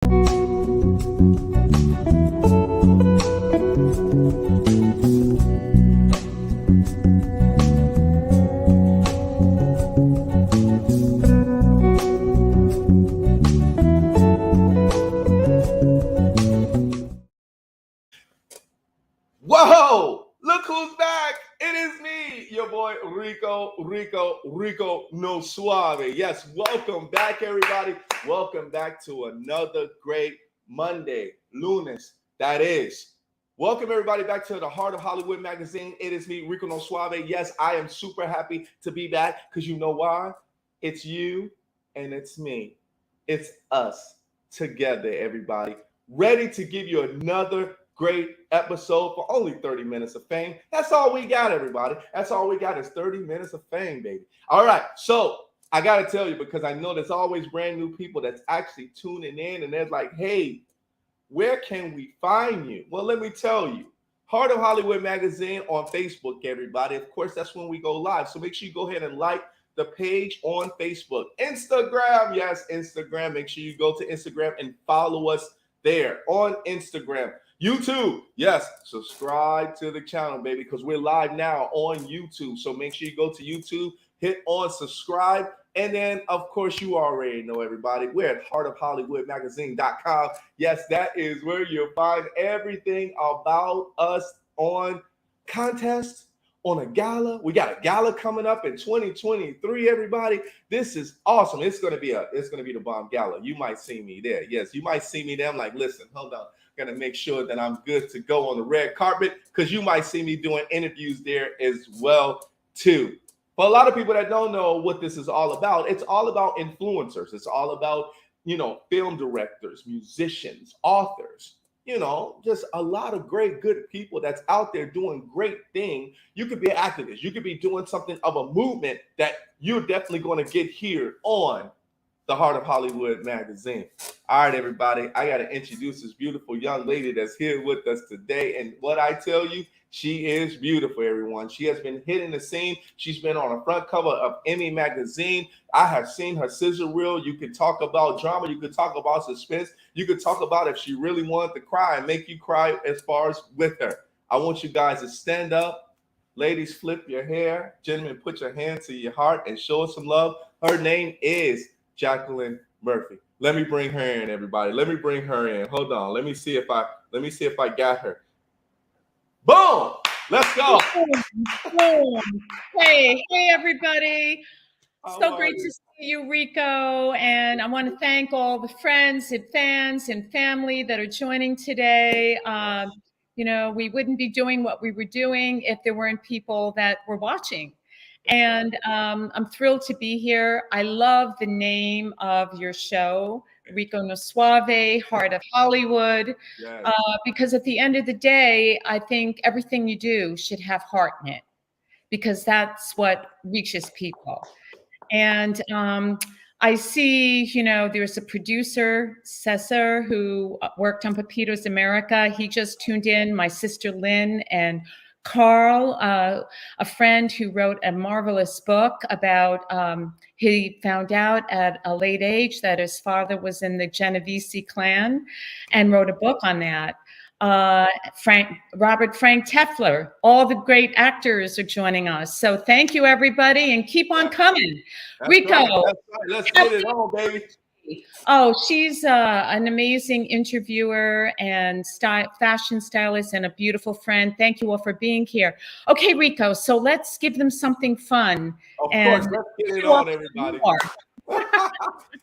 Whoa! Look who's back! It is me, your boy Rico no Suave. Yes, welcome back, everybody. Welcome back to another great Monday, lunes, that is. Welcome, everybody, back to the Heart of Hollywood magazine. It is me, Rico no Suave. Yes, I am super happy to be back because you know why? It's you and it's me. It's us together, everybody. Ready to give you another great episode for only 30 minutes of fame. That's all we got, everybody. That's all we got is 30 minutes of fame, baby. All right, so I got to tell you, because I know there's always brand new people that's actually tuning in and they're like, hey, where can we find you? Well, let me tell you. Heart of Hollywood magazine on Facebook, everybody. Of course, that's when we go live. So make sure you go ahead and like the page on Facebook. Instagram, yes, Instagram. Make sure you go to Instagram and follow us there on Instagram. YouTube, yes, subscribe to the channel, baby, because we're live now on YouTube. So make sure you go to YouTube, hit on subscribe, and then, of course, you already know, everybody, we're at heartofhollywoodmagazine.com. Yes, that is where you'll find everything about us on contest, on a gala. We got a gala coming up in 2023, everybody. This is awesome. It's gonna be the bomb gala. You might see me there. Yes, you might see me there. I'm like, listen, hold on. Gonna make sure that I'm good to go on the red carpet, because you might see me doing interviews there as well too. For a lot of people that don't know what this is all about, it's all about influencers. It's all about, film directors, musicians, authors, just a lot of great, good people that's out there doing great things. You could be an activist. You could be doing something of a movement that you're definitely going to get here on the Heart of Hollywood magazine. All right, everybody, I got to introduce this beautiful young lady that's here with us today. And what I tell you, she is beautiful, everyone. She has been hitting the scene. She's been on the front cover of Emmy magazine. I have seen her scissor reel. You could talk about drama. You could talk about suspense. You could talk about if she really wanted to cry and make you cry as far as with her. I want you guys to stand up. Ladies, flip your hair. Gentlemen, put your hand to your heart and show us some love. Her name is Jacqueline Murphy. Let me bring her in, everybody. Let me bring her in. Hold on. Let me see if I got her. Boom! Let's go. Boom. Hey, everybody. So great to see you, Rico. And I want to thank all the friends and fans and family that are joining today. We wouldn't be doing what we were doing if there weren't people that were watching. And I'm thrilled to be here. I love the name of your show, Rico no Suave, Heart of Hollywood, Yes. because at the end of the day, I think everything you do should have heart in it, because that's what reaches people. And I see, there's a producer, Cesar, who worked on Pepitos America. He just tuned in, my sister Lynn, and Carl, a friend who wrote a marvelous book about, he found out at a late age that his father was in the Genovese clan and wrote a book on that. Robert Frank Tefler, all the great actors are joining us. So thank you, everybody, and keep on coming. That's Rico. Right. That's right. Let's get it on, baby. Oh, she's an amazing interviewer and fashion stylist and a beautiful friend. Thank you all for being here. Okay, Rico, so let's give them something fun. Of course, let's get it on, everybody.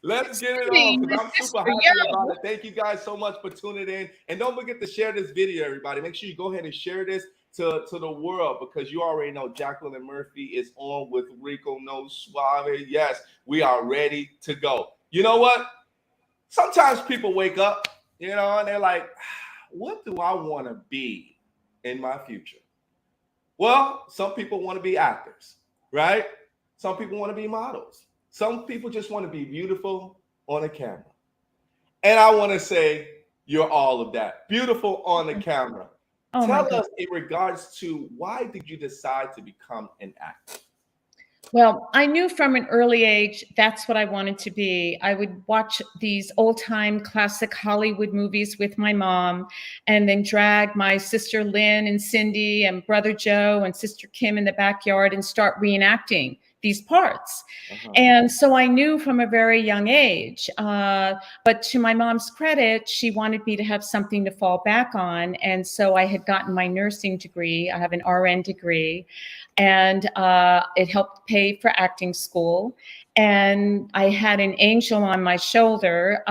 Let's get it on, because I'm super happy about it. Thank you guys so much for tuning in. And don't forget to share this video, everybody. Make sure you go ahead and share this to the world, because you already know Jacqueline Murphy is on with Rico no Suave. Yes, we are ready to go. You know what? Sometimes people wake up, and they're like, what do I want to be in my future? Well, some people want to be actors, right? Some people want to be models. Some people just want to be beautiful on a camera. And I want to say you're all of that. Beautiful on the camera. Tell us in regards to, why did you decide to become an actor? Well, I knew from an early age that's what I wanted to be. I would watch these old-time classic Hollywood movies with my mom and then drag my sister Lynn and Cindy and brother Joe and sister Kim in the backyard and start reenacting these parts. Uh-huh. And so I knew from a very young age. But to my mom's credit, she wanted me to have something to fall back on. And so I had gotten my nursing degree. I have an RN degree, and it helped pay for acting school. And I had an angel on my shoulder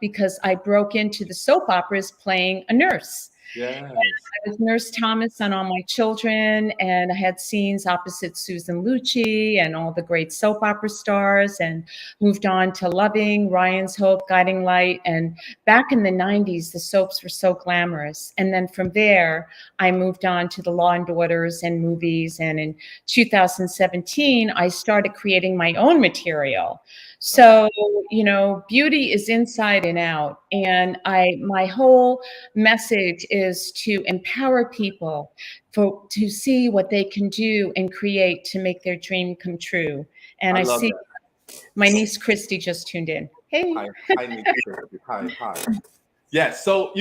because I broke into the soap operas playing a nurse. Yes. I was Nurse Thomas on All My Children, and I had scenes opposite Susan Lucci and all the great soap opera stars, and moved on to Loving, Ryan's Hope, Guiding Light. And back in the 90s, the soaps were so glamorous. And then from there, I moved on to the Law and Orders and movies. And in 2017, I started creating my own material. So, you know, beauty is inside and out. And my whole message is to empower people to see what they can do and create to make their dream come true. And I I love see that. my niece Christy just tuned in. Hey. Hi, Nick. Hi. Yes. So,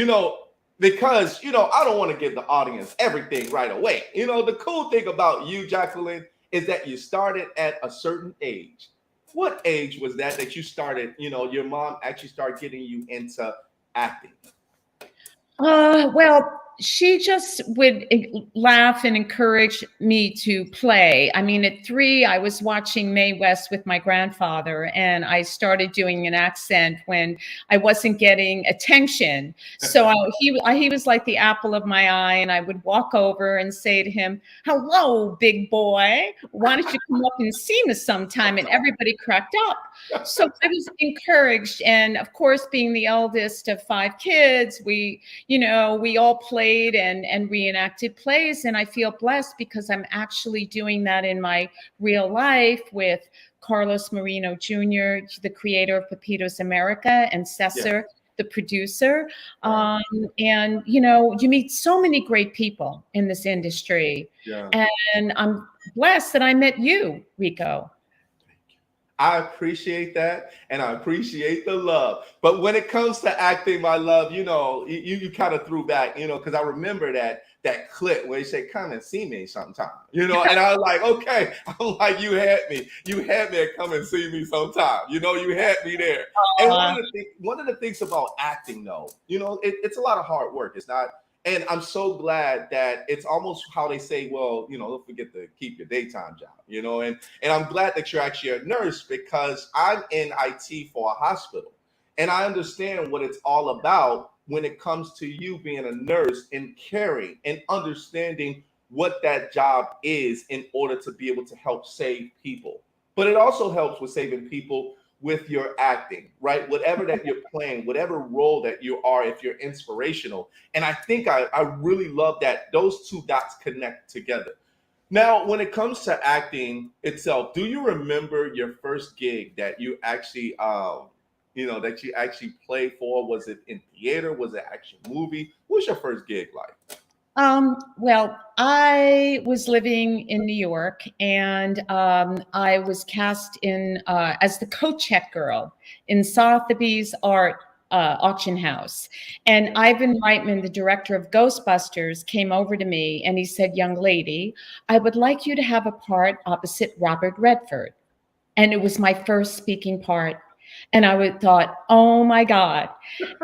because, I don't want to give the audience everything right away. The cool thing about you, Jacqueline, is that you started at a certain age. What age was that you started, your mom actually started getting you into acting? Well, she just would laugh and encourage me to play. I mean, at 3, I was watching Mae West with my grandfather, and I started doing an accent when I wasn't getting attention. So he was like the apple of my eye, and I would walk over and say to him, "Hello, big boy. Why don't you come up and see me sometime?" And everybody cracked up. So I was encouraged. And of course, being the eldest of 5 kids, we all played and reenacted plays. And I feel blessed because I'm actually doing that in my real life with Carlos Marino Jr., the creator of Pepitos America, and Cesar, the producer. Right. And, you meet so many great people in this industry. Yeah. And I'm blessed that I met you, Rico. I appreciate that, and I appreciate the love. But when it comes to acting, my love, you kind of threw back, because I remember that clip where you say, "Come and see me sometime," and I was like, "Okay," I'm like, "You had me at come and see me sometime," you had me there. And one of the things about acting, though, it's a lot of hard work. It's not. And I'm so glad that it's almost how they say, well, don't forget to keep your daytime job, and I'm glad that you're actually a nurse, because I'm in IT for a hospital, and I understand what it's all about when it comes to you being a nurse and caring and understanding what that job is in order to be able to help save people. But it also helps with saving people with your acting, right? Whatever that you're playing, whatever role that you are, if you're inspirational. And I think I really love that those two dots connect together. Now, when it comes to acting itself, do you remember your first gig that you actually, played for? Was it in theater? Was it action movie? What was your first gig like? Well, I was living in New York, and I was cast in as the co-check girl in Sotheby's art auction house. And Ivan Reitman, the director of Ghostbusters, came over to me and he said, "Young lady, I would like you to have a part opposite Robert Redford." And it was my first speaking part. And I thought, oh my God.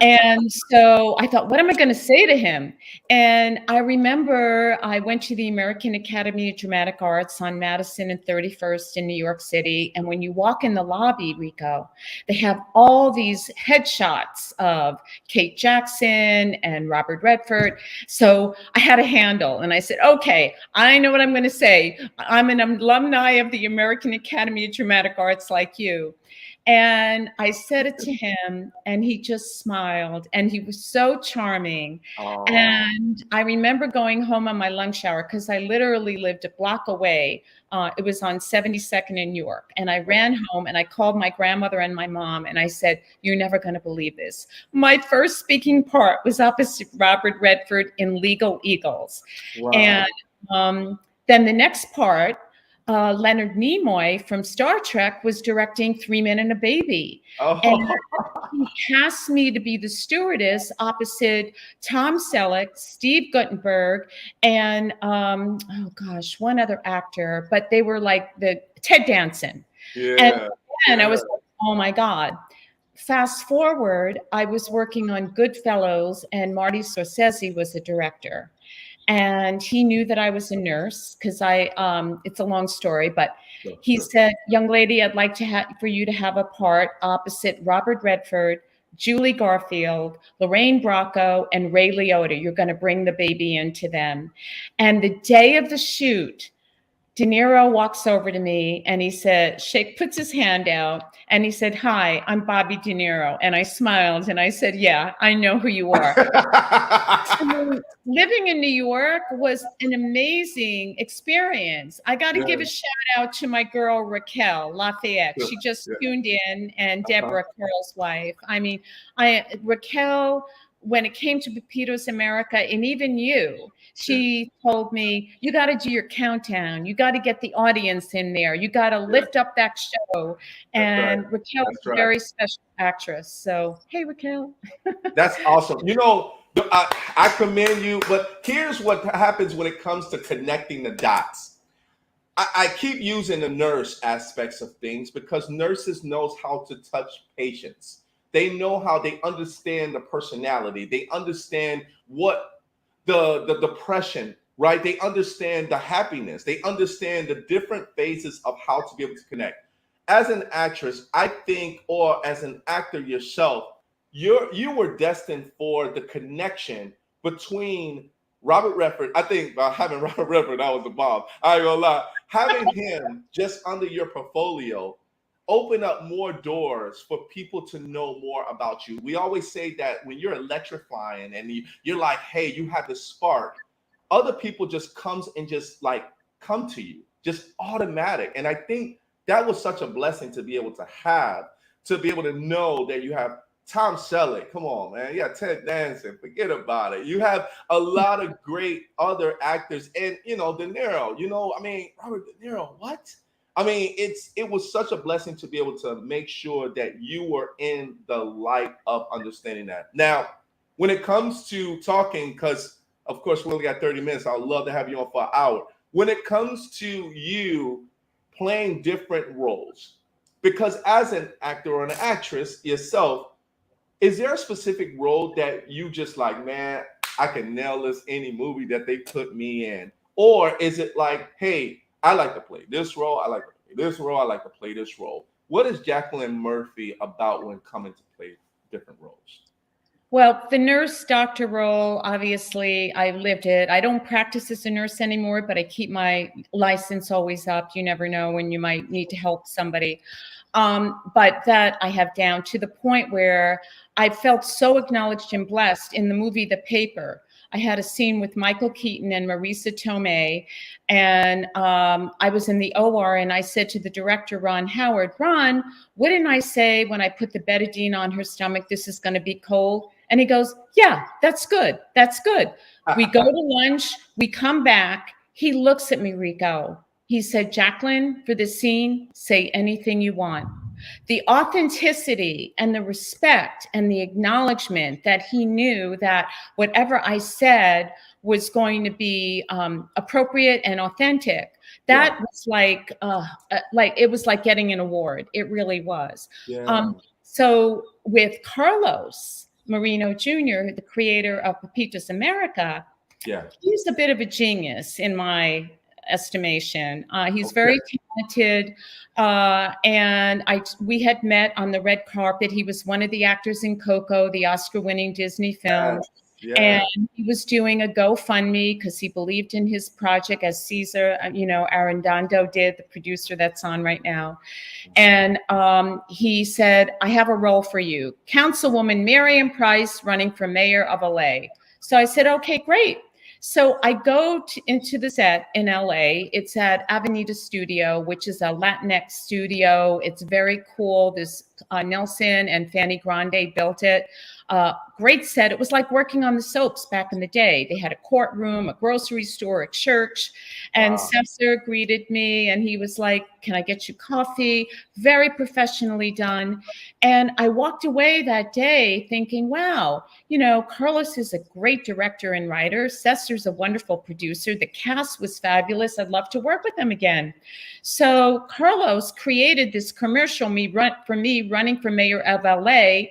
And so I thought, what am I going to say to him? And I remember I went to the American Academy of Dramatic Arts on Madison and 31st in New York City. And when you walk in the lobby, Rico, they have all these headshots of Kate Jackson and Robert Redford. So I had a handle and I said, okay, I know what I'm going to say. I'm an alumni of the American Academy of Dramatic Arts like you. And I said it to him, and he just smiled, and he was so charming. Oh. And I remember going home on my lunch hour, because I literally lived a block away. It was on 72nd in New York. And I ran home and I called my grandmother and my mom, and I said, "You're never going to believe this. My first speaking part was opposite Robert Redford in Legal Eagles." Wow. And then the next part, Leonard Nimoy from Star Trek was directing 3 Men and a Baby. And Oh, he cast me to be the stewardess opposite Tom Selleck, Steve Guttenberg, and oh gosh, one other actor, but they were like the Ted Danson. And yeah, then I yeah, was like, oh my God. Fast forward, I was working on Goodfellas, and Marty Scorsese was the director. And he knew that I was a nurse because it's a long story, but sure, he sure. said, young lady, I'd like to have for you to have a part opposite Robert Redford, Julie Garfield, Lorraine Bracco, and Ray Liotta. You're going to bring the baby into them. And the day of the shoot, De Niro walks over to me and he said, puts his hand out and he said, "Hi, I'm Bobby De Niro." And I smiled and I said, "Yeah, I know who you are." So living in New York was an amazing experience. I got to Yeah, give a shout out to my girl, Raquel Lafayette. sure, She just yeah. tuned in, and Uh-huh. Deborah, Carl's wife. I mean, Raquel, when it came to Pepitos America, and even you, Yeah, she told me, you got to do your countdown. You got to get the audience in there. You got to yeah, lift up that show. that's right. And Raquel is That's a right. very special actress. So, hey, Raquel. That's awesome. I commend you, but here's what happens when it comes to connecting the dots. I keep using the nurse aspects of things because nurses knows how to touch patients. They know how they understand the personality. They understand what the depression, right? They understand the happiness. They understand the different phases of how to be able to connect. As an actress, I think, or as an actor yourself, you were destined for the connection between Robert Redford. I think having Robert Redford, that was the bomb. I ain't gonna lie. Having him just under your portfolio open up more doors for people to know more about you. We always say that when you're electrifying and you're like, hey, you have the spark, other people just comes and just like come to you, just automatic. And I think that was such a blessing to be able to have, to be able to know that you have Tom Selleck, come on, man. Yeah, Ted Danson, forget about it. You have a lot of great other actors, and De Niro. I mean, Robert De Niro. What? I mean, it was such a blessing to be able to make sure that you were in the light of understanding that. Now, when it comes to talking, because of course we only got 30 minutes, I would love to have you on for an hour. When it comes to you playing different roles, because as an actor or an actress yourself, is there a specific role that you just like, man, I can nail this any movie that they put me in? Or is it like, hey, I like to play this role, I like to play this role, I like to play this role? What is Jacqueline Murphy about when coming to play different roles? Well, the nurse doctor role, obviously, I lived it. I don't practice as a nurse anymore, but I keep my license always up. You never know when you might need to help somebody. But that I have down to the point where I felt so acknowledged and blessed in the movie The Paper. I had a scene with Michael Keaton and Marisa Tomei, and I was in the OR, and I said to the director, Ron Howard, Ron, what didn't I say when I put the betadine on her stomach, this is going to be cold? And he goes, yeah, that's good. That's good. We go to lunch. We come back. He looks at me, Rico. He said, Jacqueline, for this scene, say anything you want. The authenticity and the respect and the acknowledgement that he knew that whatever I said was going to be appropriate and authentic. Yeah, That was like it was like getting an award. It really was. yeah, So with Carlos Marino Jr., the creator of Pepitos America, yeah. he's a bit of a genius in my estimation. He's Okay. very talented, and we had met on the red carpet. He was one of the actors in Coco, the Oscar-winning Disney film. Yes, And yes. he was doing a GoFundMe because he believed in his project, as Cesar, Arredondo did, the producer that's on right now. And he said, I have a role for you. Councilwoman Miriam Price running for mayor of LA. So I said, okay, great. So I go into the set in LA. It's at Avenida Studio, which is a Latinx studio. It's very cool. There's Nelson and Fanny Grande built it. Great set. It was like working on the soaps back in the day. They had a courtroom, a grocery store, a church. And Wow. Cesar greeted me and he was like, "Can I get you coffee?" Very professionally done. And I walked away that day thinking, wow, Carlos is a great director and writer. Cesar's a wonderful producer. The cast was fabulous. I'd love to work with them again. So Carlos created this commercial for me running for mayor of LA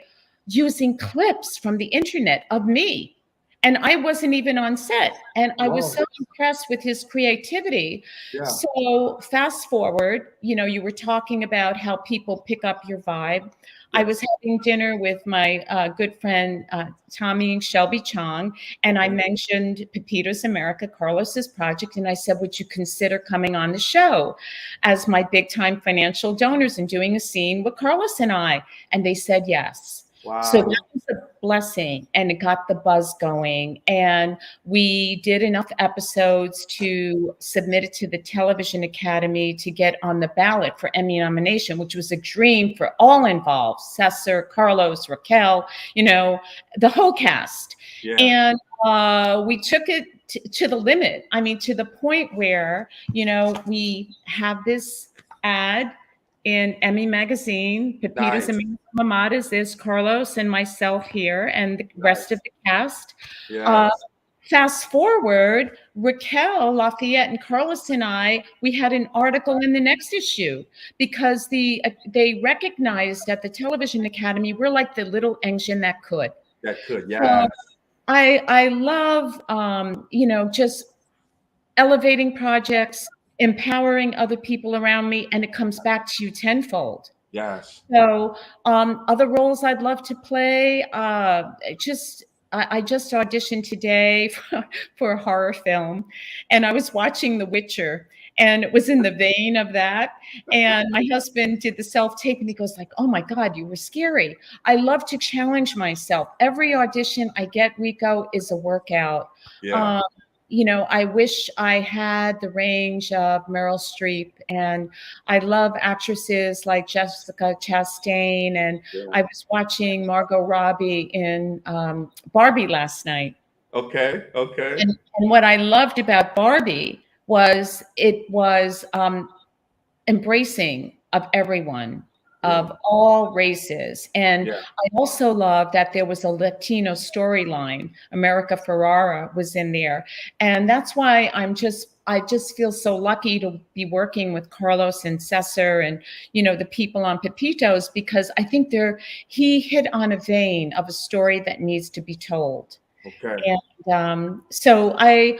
using clips from the internet of me. And I wasn't even on set. And I was so impressed with his creativity. Yeah. So fast forward, you were talking about how people pick up your vibe. I was having dinner with my good friend, Tommy and Shelby Chong, and I mentioned Pepitos America, Carlos's project. And I said, would you consider coming on the show as my big time financial donors and doing a scene with Carlos and I? And they said yes. Wow. So that was a blessing, and it got the buzz going. And we did enough episodes to submit it to the Television Academy to get on the ballot for Emmy nomination, which was a dream for all involved: Cesar, Carlos, Raquel, the whole cast. Yeah. And we took it to the limit. I mean, to the point where, we have this ad in Emmy magazine. Pepitos and Mamadas is Carlos and myself here, and the rest of the cast. Yes. Fast forward, Raquel, Lafayette, and Carlos and we had an article in the next issue because they recognized at the Television Academy we're like the little engine that could. Yeah. So I love, just elevating projects, empowering other people around me, and it comes back to you tenfold. Yes. So other roles I'd love to play, I just auditioned today for a horror film, and I was watching The Witcher, and it was in the vein of that. And my husband did the self-tape, and he goes like, "Oh my God, you were scary." I love to challenge myself. Every audition I get, RIco, is a workout. Yeah. I wish I had the range of Meryl Streep, and I love actresses like Jessica Chastain, and I was watching Margot Robbie in Barbie last night. Okay. And what I loved about Barbie was it was embracing of everyone, of all races. And I also love that there was a Latino storyline. America Ferrara was in there. And that's why I just feel so lucky to be working with Carlos and Cesar and, the people on Pepitos, because I think he hit on a vein of a story that needs to be told. Okay. And so I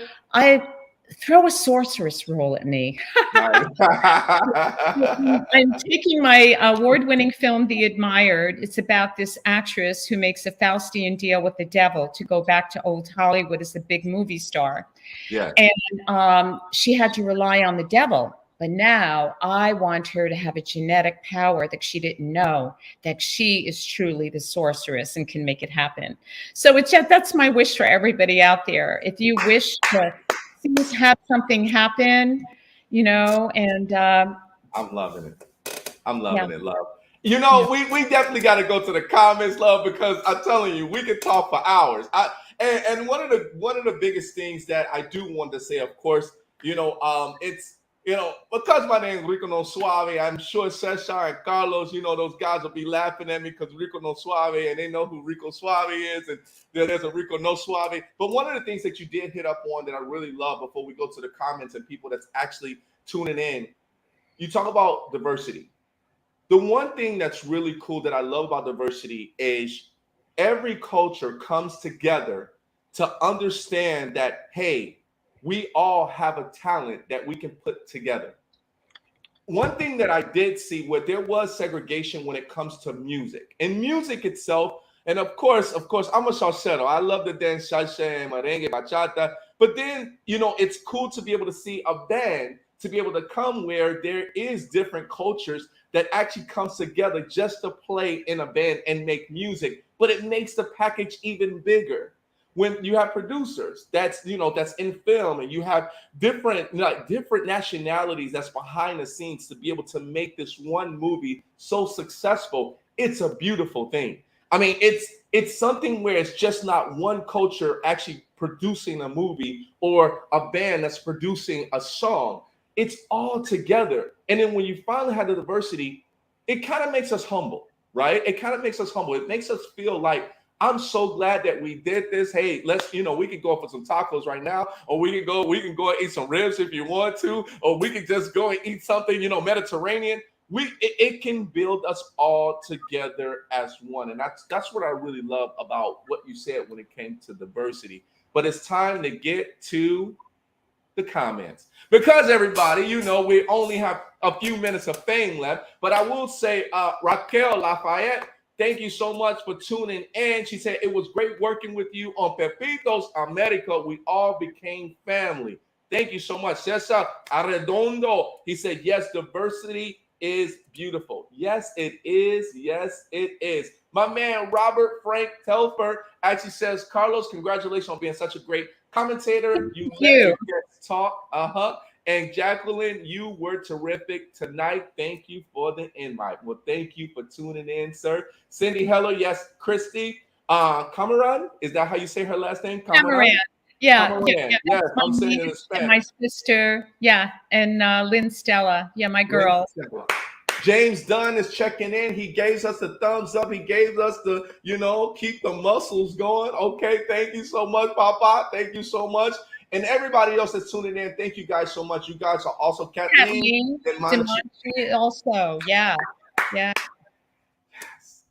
throw a sorceress role at me. I'm taking my award-winning film, The Admired. It's about this actress who makes a Faustian deal with the devil to go back to old Hollywood as a big movie star. Yeah. And she had to rely on the devil. But now I want her to have a genetic power that she didn't know, that she is truly the sorceress and can make it happen. So that's my wish for everybody out there. If you wish to have something happen, and I'm loving it. I'm loving it, love. We definitely got to go to the comments, love, because I'm telling you, we could talk for hours. And one of the biggest things that I do want to say, of course, it's because my name is Rico No Suave, I'm sure Cesar and Carlos, those guys will be laughing at me because Rico No Suave, and they know who Rico Suave is, and there's a Rico No Suave. But one of the things that you did hit up on that I really love before we go to the comments and people that's actually tuning in, you talk about diversity. The one thing that's really cool that I love about diversity is every culture comes together to understand that, hey, we all have a talent that we can put together. One thing that I did see where there was segregation when it comes to music and music itself. And of course, I'm a salsero. I love to dance salsa, merengue, bachata. But then, it's cool to be able to see a band to be able to come where there is different cultures that actually comes together just to play in a band and make music. But it makes the package even bigger. When you have producers that's in film, and you have different nationalities that's behind the scenes to be able to make this one movie so successful, it's a beautiful thing. I mean, it's something where it's just not one culture actually producing a movie or a band that's producing a song. It's all together. And then when you finally have the diversity, it kind of makes us humble, right? It kind of makes us humble. It makes us feel like I'm so glad that we did this. Hey, let's, we can go for some tacos right now, or we can go and eat some ribs if you want to, or we can just go and eat something, Mediterranean. It can build us all together as one. And that's what I really love about what you said when it came to diversity. But it's time to get to the comments, because everybody, we only have a few minutes of fame left. But I will say, Raquel Lafayette, thank you so much for tuning in. She said it was great working with you on Pepitos America. We all became family. Thank you so much. Cesar Arredondo, he said, yes, diversity is beautiful. Yes, it is. Yes, it is. My man Robert Frank Telfer actually says, Carlos, congratulations on being such a great commentator. You let your guests talk. And Jacqueline, you were terrific tonight. Thank you for the invite. Well, thank you for tuning in, sir. Cindy Heller, yes. Christy Cameron, is that how you say her last name? Cameron. Yeah, Cameron. yeah. Yes, I'm saying it in Spanish. My sister, yeah, and Lynn Stella, yeah, my girl. James Dunn is checking in. He gave us a thumbs up. He gave us the, keep the muscles going. Okay, thank you so much, Papa. Thank you so much. And everybody else that's tuning in, thank you guys so much. You guys are also Kathleen also, yeah.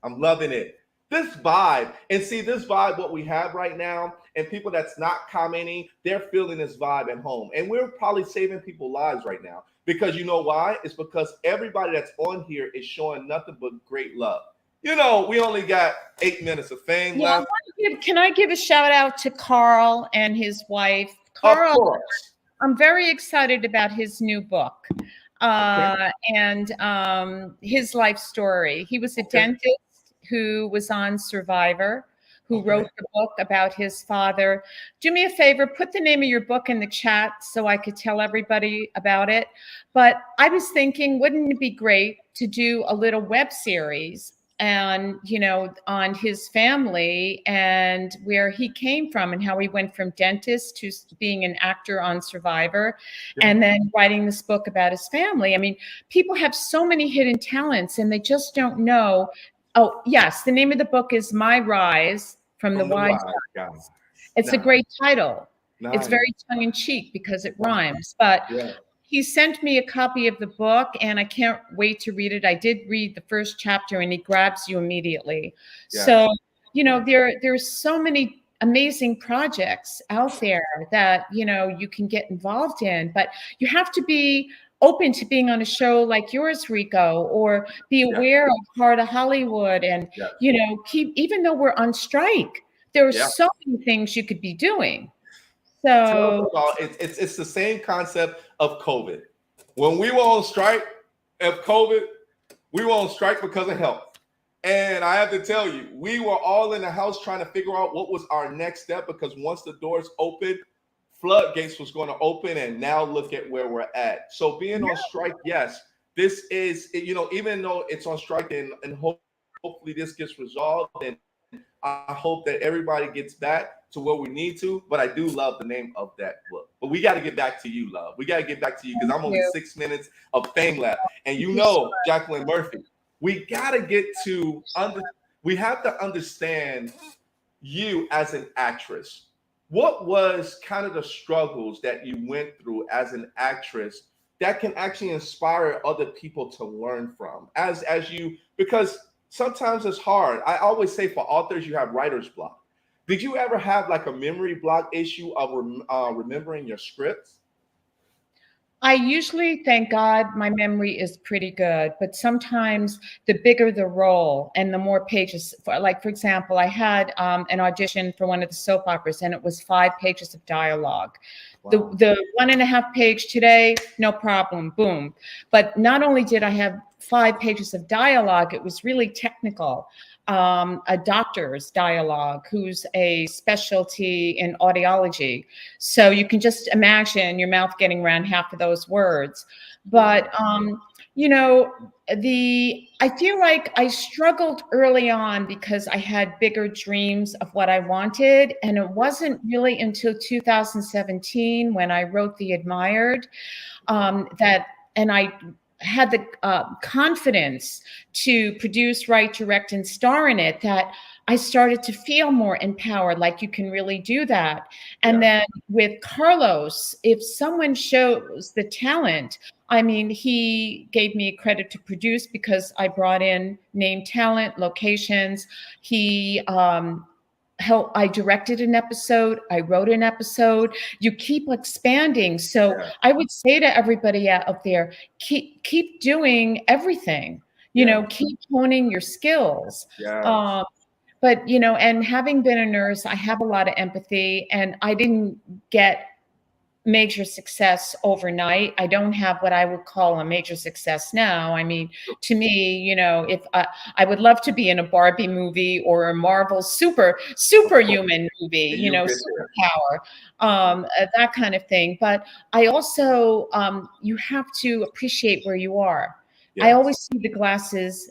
I'm loving it. This vibe, and see this vibe, what we have right now, and people that's not commenting, they're feeling this vibe at home. And we're probably saving people's lives right now. Because you know why? It's because everybody that's on here is showing nothing but great love. We only got 8 minutes of fame left. Can I give a shout out to Carl and his wife? Carl, of course. I'm very excited about his new book and his life story. He was a dentist who was on Survivor, who wrote the book about his father. Do me a favor, put the name of your book in the chat so I could tell everybody about it. But I was thinking, wouldn't it be great to do a little web series and, on his family and where he came from and how he went from dentist to being an actor on Survivor and then writing this book about his family. I mean, people have so many hidden talents and they just don't know. Oh, yes. The name of the book is My Rise from the Wise Guys. It's a great title. It's very tongue-in-cheek because it rhymes. But he sent me a copy of the book, and I can't wait to read it. I did read the first chapter, and he grabs you immediately. So, there's so many amazing projects out there that, you can get involved in. But you have to be open to being on a show like yours, RIco, or be aware of Heart of Hollywood and, even though we're on strike, there are so many things you could be doing. So it's the same concept of COVID. When we were on strike of COVID, we were on strike because of health. And I have to tell you, we were all in the house trying to figure out what was our next step, because once the doors opened, floodgates was going to open, and now look at where we're at. So being on strike, yes, this is, even though it's on strike and hopefully this gets resolved, and I hope that everybody gets back to where we need to. But I do love the name of that book. But we got to get back to you, love. We got to get back to you because I'm only 6 minutes of fame left. And Jacqueline Murphy, we got to get to, we have to understand you as an actress. What was kind of the struggles that you went through as an actress that can actually inspire other people to learn from as you, because sometimes it's hard. I always say for authors, you have writer's block. Did you ever have like a memory block issue of remembering your scripts? I usually, thank God, my memory is pretty good, but sometimes the bigger the role and the more pages, for example, I had an audition for one of the soap operas and it was 5 pages of dialogue. Wow. The 1.5 page today, no problem, boom. But not only did I have 5 pages of dialogue, it was really technical. A doctor's dialogue who's a specialty in audiology. So you can just imagine your mouth getting around half of those words. But you know, I feel like I struggled early on because I had bigger dreams of what I wanted. And it wasn't really until 2017 when I wrote The Admired, that, and I had the confidence to produce, write, direct, and star in it, that I started to feel more empowered, like you can really do that. And Yeah. then with Carlos, if someone shows the talent, I mean, he gave me credit to produce because I brought in name talent, locations. He I directed an episode, I wrote an episode. You keep expanding. So Yeah. I would say to everybody out there, keep doing everything. Yeah. Keep honing your skills. Yeah. Um, but and having been a nurse, I have a lot of empathy, and I didn't get major success overnight. I don't have what I would call a major success now. I mean, to me, if I would love to be in a Barbie movie or a Marvel superhuman movie, And you'll get there. superpower, that kind of thing. But I also, you have to appreciate where you are. I Yes. always see the glasses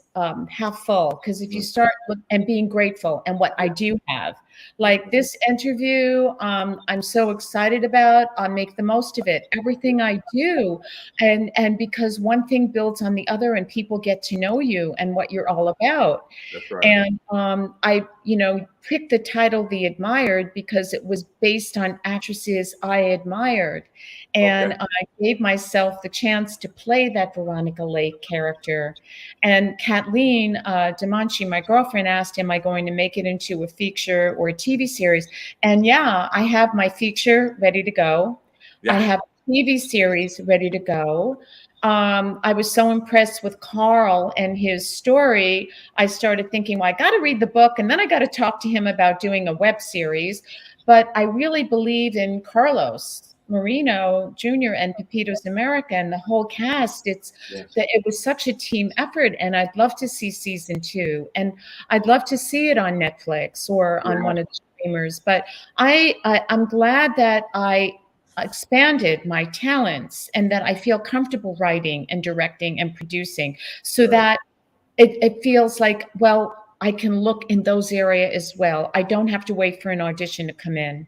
half full, because if you start and being grateful and what I do have, like this interview, I'm so excited about. I'll make the most of it. Everything I do, and because one thing builds on the other, and people get to know you and what you're all about. That's right. And I, picked the title "The Admired" because it was based on actresses I admired, and Okay. I gave myself the chance to play that Veronica Lake character. And Kathleen Demonchi, my girlfriend, asked, "Am I going to make it into a feature or a TV series?" And yeah, I have my feature ready to go. Yeah. I have a TV series ready to go. I was so impressed with Carl and his story. I started thinking, well, I got to read the book, and then I got to talk to him about doing a web series. But I really believe in Carlos Marino Jr. and Pepito's America and the whole cast. Yes. It was such a team effort, and I'd love to see season 2, and I'd love to see it on Netflix or on one of the streamers. But I'm glad that I expanded my talents and that I feel comfortable writing and directing and producing, so that it feels like, well, I can look in those areas as well. I don't have to wait for an audition to come in.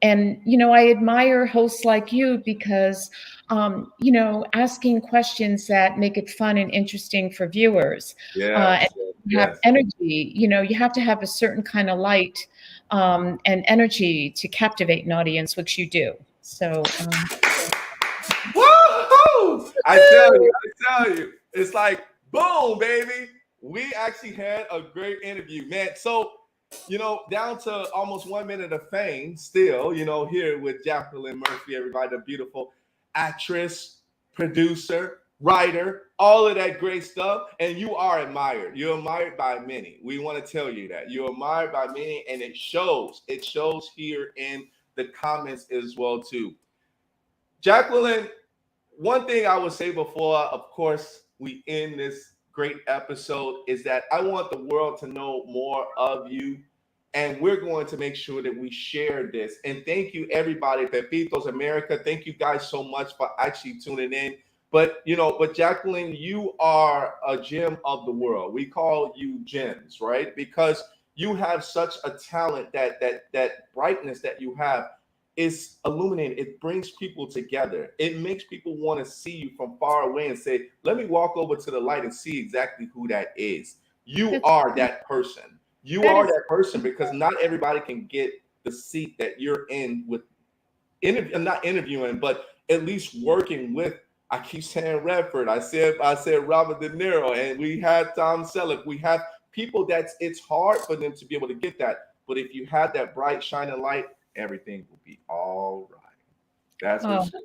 And, I admire hosts like you because, asking questions that make it fun and interesting for viewers. Yes. And have energy. You have to have a certain kind of light and energy to captivate an audience, which you do. So, woohoo! I tell you, it's like boom, baby. We actually had a great interview, man. So, down to almost 1 minute of fame still, here with Jacqueline Murphy, everybody, the beautiful actress, producer, writer, all of that great stuff. And you are admired. You're admired by many. We want to tell you that. You're admired by many, and it shows. It shows here in the comments as well, too. Jacqueline, one thing I would say before, of course, we end this great episode is that I want the world to know more of you. And we're going to make sure that we share this. And thank you, everybody. Pepito's America. Thank you guys so much for actually tuning in. But, Jacqueline, you are a gem of the world. We call you gems, right? Because you have such a talent, that brightness that you have is illuminating. It brings people together. It makes people want to see you from far away and say, let me walk over to the light and see exactly who that is. You are that person. You are that person, because not everybody can get the seat that you're in with not interviewing, but at least working with. I keep saying Redford. I said Robert De Niro, and we had Tom Selleck. We have people it's hard for them to be able to get that. But if you have that bright, shining light, everything will be all right. That's for sure.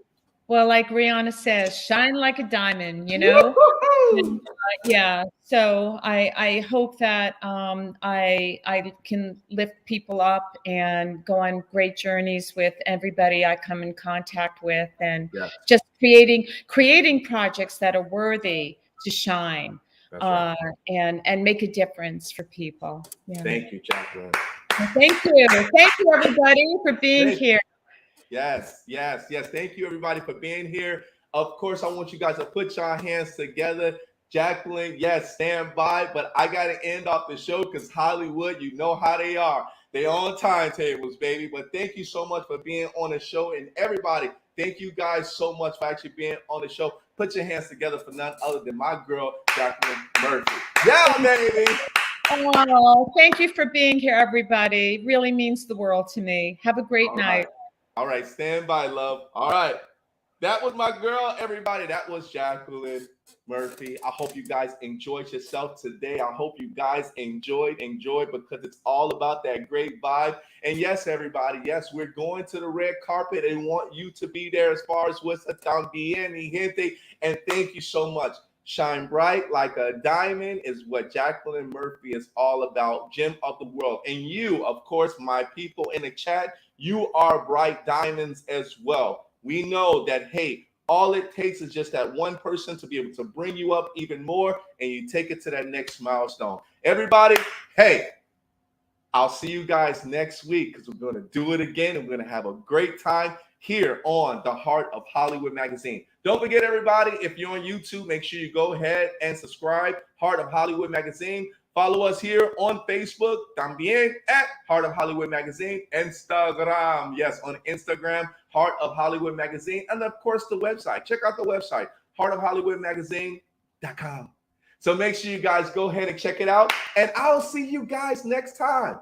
Well, like Rihanna says, shine like a diamond, And, yeah. So I hope that I can lift people up and go on great journeys with everybody I come in contact with, and just creating projects that are worthy to shine. Right. And make a difference for people. Yeah. Thank you, Jacqueline. Thank you. Thank you, everybody, for being here. Yes. Thank you, everybody, for being here. Of course, I want you guys to put your hands together. Jacqueline, yes, stand by, but I got to end off the show because Hollywood, you know how they are. They on timetables, baby. But thank you so much for being on the show. And everybody, thank you guys so much for actually being on the show. Put your hands together for none other than my girl, Jacqueline Murphy. Yeah, baby. Oh, thank you for being here, everybody. It really means the world to me. Have a great night. All right, stand by, love. All right. That was my girl, everybody. That was Jacqueline Murphy. I hope you guys enjoyed yourself today. I hope you guys enjoyed because it's all about that great vibe. And yes, everybody, yes, we're going to the red carpet and want you to be there as far as what's también, mi gente. And thank you so much. Shine bright like a diamond is what Jacqueline Murphy is all about, gem of the world. And you, of course, my people in the chat, you are bright diamonds as well. We know that, hey, all it takes is just that one person to be able to bring you up even more, and you take it to that next milestone. Everybody, hey, I'll see you guys next week because we're going to do it again. And we're going to have a great time here on the Heart of Hollywood Magazine. Don't forget, everybody, if you're on YouTube, make sure you go ahead and subscribe, Heart of Hollywood Magazine. Follow us here on Facebook, también at Heart of Hollywood Magazine. Instagram, yes, on Instagram, Heart of Hollywood Magazine. And, of course, the website. Check out the website, heartofhollywoodmagazine.com. So make sure you guys go ahead and check it out. And I'll see you guys next time.